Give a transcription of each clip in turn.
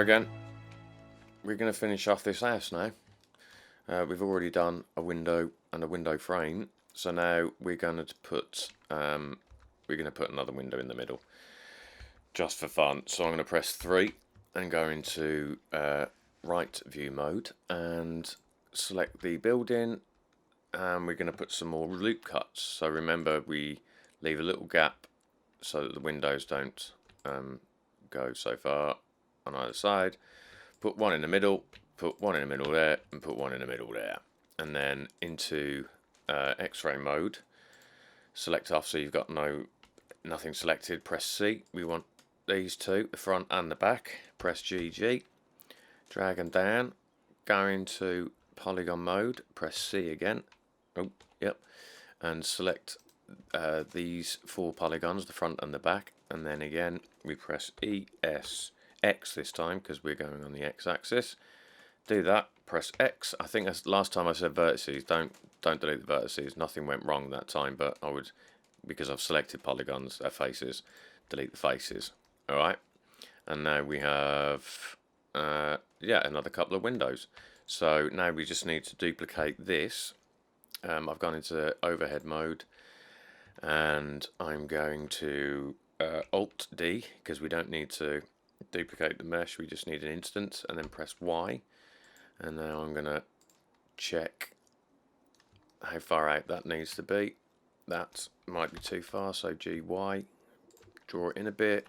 again. We're going to finish off this house now. We've already done a window and a window frame, so now we're going to put another window in the middle, just for fun. So I'm going to press 3 and go into right view mode and select the building, and we're going to put some more loop cuts. So remember, we leave a little gap so that the windows don't go so far on either side. Put one in the middle, put one in the middle there, and put one in the middle there. And then into X-ray mode, select off so you've got nothing selected. Press C. We want these two, the front and the back. Press GG, drag them down, go into polygon mode, press C again. Oh, yep, and select these 4 polygons, the front and the back, and then again we press X this time because we're going on the X-axis. Do that, press X. I think that's last time I said vertices. Don't delete the vertices. Nothing went wrong that time, but I would, because I've selected polygons, faces, delete the faces. All right, and now we have another couple of windows. So now we just need to duplicate this. I've gone into overhead mode, and I'm going to Alt D because we don't need to duplicate the mesh, we just need an instance, and then press Y. And now I'm going to check how far out that needs to be. That might be too far, so GY, draw it in a bit,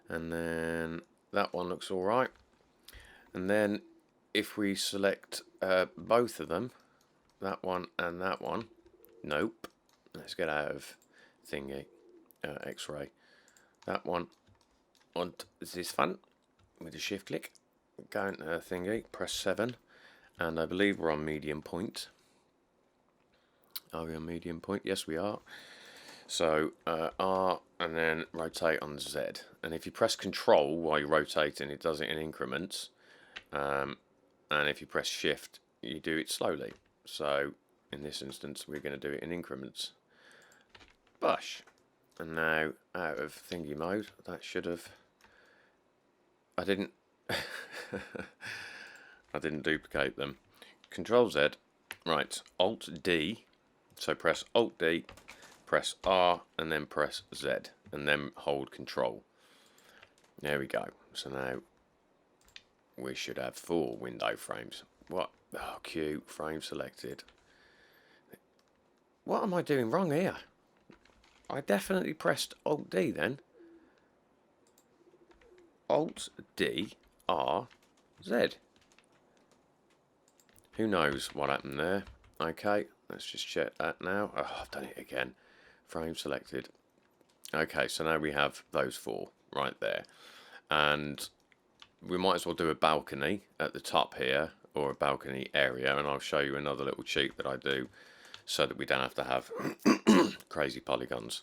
and then that one looks alright. And then if we select both of them, that one and that one, nope, let's get out of thingy, X-ray. That one on this one with a shift click, go into thingy, press 7, and I believe we're on medium point. Are we on medium point? Yes, we are. So R and then rotate on Z. And if you press Control while you're rotating, it does it in increments. And if you press Shift, you do it slowly. So in this instance, we're going to do it in increments. Bush. And now out of thingy mode. That should have. I didn't duplicate them. Control Z, right, Alt D, so press Alt D, press R, and then press Z, and then hold Control. There we go. So now we should have 4 window frames. What? Oh, Q, frame selected. What am I doing wrong here? I definitely pressed Alt D then. Alt D R Z. Who knows what happened there? Okay, let's just check that now. Oh, I've done it again. Frame selected. Okay, so now we have those 4 right there. And we might as well do a balcony at the top here, or a balcony area, and I'll show you another little cheat that I do so that we don't have to have crazy polygons.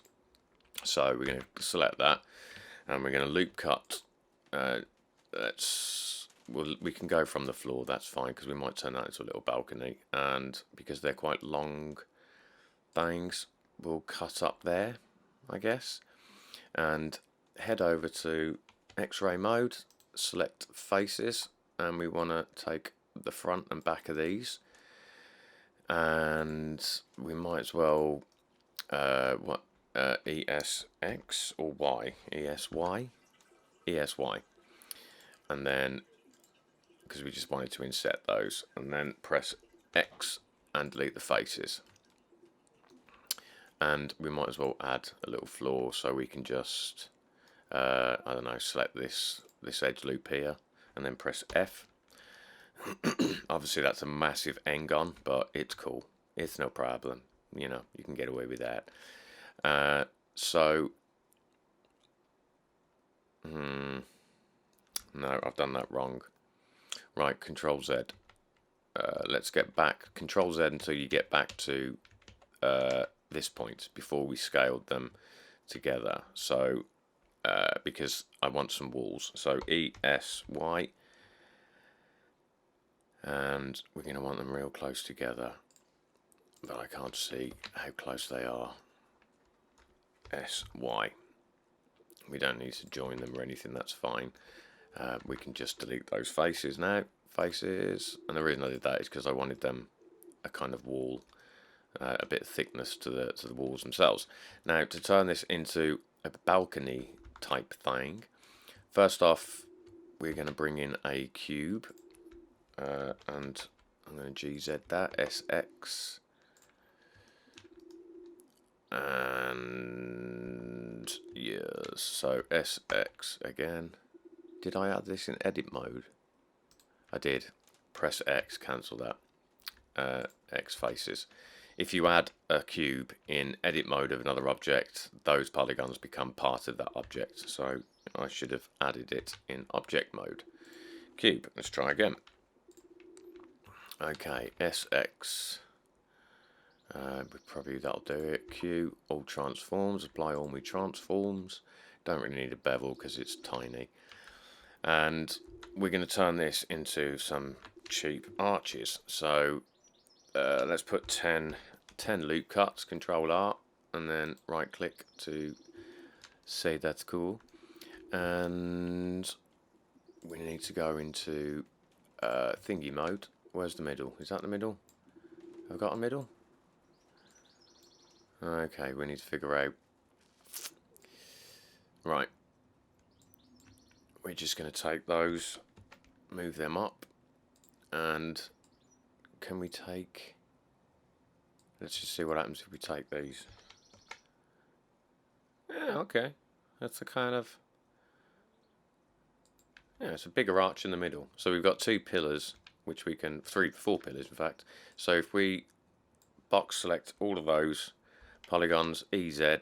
So we're going to select that, and we're going to loop cut. We can go from the floor, that's fine, because we might turn that into a little balcony, and because they're quite long things, we'll cut up there, I guess, and head over to X-ray mode, select faces, and we want to take the front and back of these, and we might as well ESX or Y, ESY, and then because we just wanted to inset those, and then press X and delete the faces. And we might as well add a little floor, so we can just I don't know, select this edge loop here, and then press F. Obviously that's a massive N-gon, but it's cool, it's no problem, you know, you can get away with that. No, I've done that wrong. Right, Control Z. Let's get back. Control Z until you get back to this point before we scaled them together. So, because I want some walls. So ESY. And we're going to want them real close together. But I can't see how close they are. SY. We don't need to join them or anything, that's fine. we can just delete those faces now. Faces, and the reason I did that is because I wanted them a kind of wall, a bit of thickness to the walls themselves. Now to turn this into a balcony type thing, first off we're going to bring in a cube, and I'm going to GZ that, SX, and yes, so SX again. Did I add this in edit mode? I did. Press X, cancel that. X faces. If you add a cube in edit mode of another object, those polygons become part of that object. So I should have added it in object mode. Cube, let's try again. Okay, SX. Probably that'll do it. Q, all transforms, apply all my transforms. Don't really need a bevel because it's tiny. And we're going to turn this into some cheap arches. So let's put 10 loop cuts, Control R, and then right click to say that's cool. And we need to go into thingy mode. Where's the middle? Is that the middle? Have I got a middle? Okay, we need to figure out. Right. We're just going to take those, move them up, and can we take... Let's just see what happens if we take these. Yeah, okay. That's a kind of... Yeah, it's a bigger arch in the middle. So we've got 2 pillars, which we can... 4 pillars, in fact. So if we box select all of those polygons, EZ, I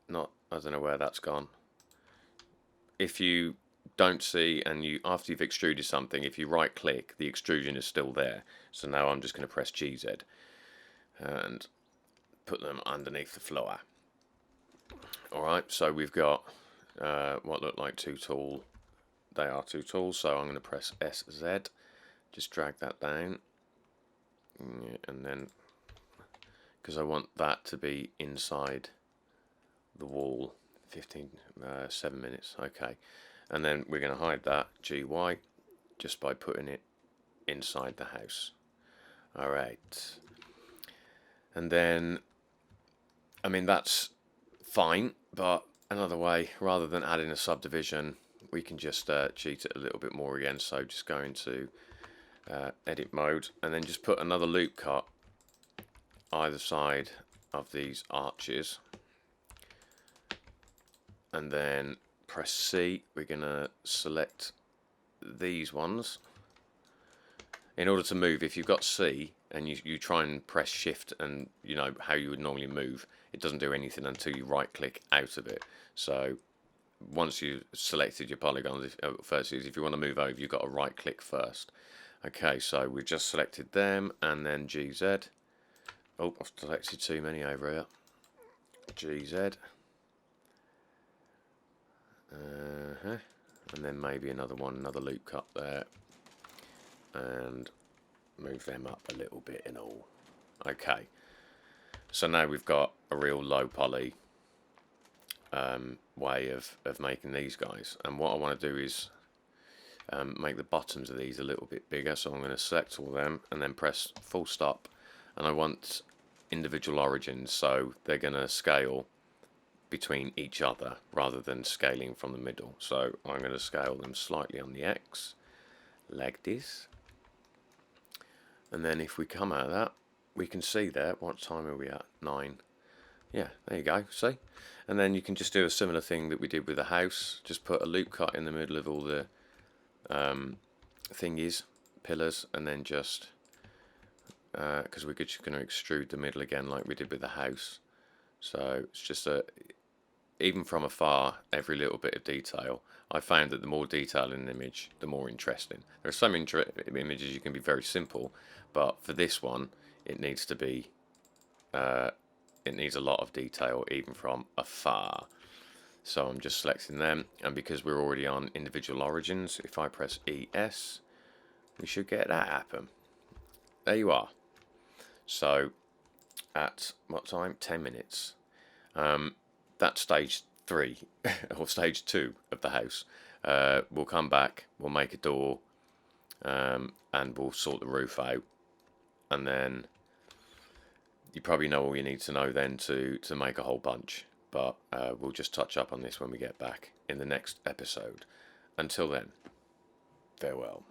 don't know where that's gone. If you don't see, and after you've extruded something, if you right click, the extrusion is still there. So now I'm just going to press GZ and put them underneath the floor. Alright, so we've got what look like 2 tools. They are 2 tools, so I'm going to press SZ, just drag that down, and then, because I want that to be inside the wall. 7 minutes, okay. And then we're going to hide that GY just by putting it inside the house. Alright. And then, I mean, that's fine, but another way, rather than adding a subdivision, we can just cheat it a little bit more again. So just go into edit mode and then just put another loop cut either side of these arches. And then press C. We're going to select these ones. In order to move, if you've got C and you try and press shift, and you know how you would normally move, it doesn't do anything until you right click out of it. So once you've selected your polygons, if you want to move over, you've got to right click first. Okay, so we've just selected them, and then GZ. Oh, I've selected too many over here. GZ. And then maybe another loop cut there, and move them up a little bit in all. Okay, so now we've got a real low poly way of making these guys. And what I want to do is make the bottoms of these a little bit bigger. So I'm going to select all them and then press full stop, and I want individual origins, so they're going to scale between each other rather than scaling from the middle. So I'm going to scale them slightly on the X like this, and then if we come out of that, we can see there, what time are we at? 9. Yeah, there you go, see? And then you can just do a similar thing that we did with the house, just put a loop cut in the middle of all the thingies, pillars, and then just because we're just going to extrude the middle again like we did with the house. So it's just even from afar, every little bit of detail. I found that the more detail in an image, the more interesting. There are some images you can be very simple, but for this one, it needs to be, it needs a lot of detail even from afar. So I'm just selecting them, and because we're already on individual origins, if I press ES, we should get that happen. There you are. So at what time? 10 minutes. That's stage 3 or stage 2 of the house. We'll come back, we'll make a door, and we'll sort the roof out, and then you probably know all you need to know then to make a whole bunch. But we'll just touch up on this when we get back in the next episode. Until then, farewell.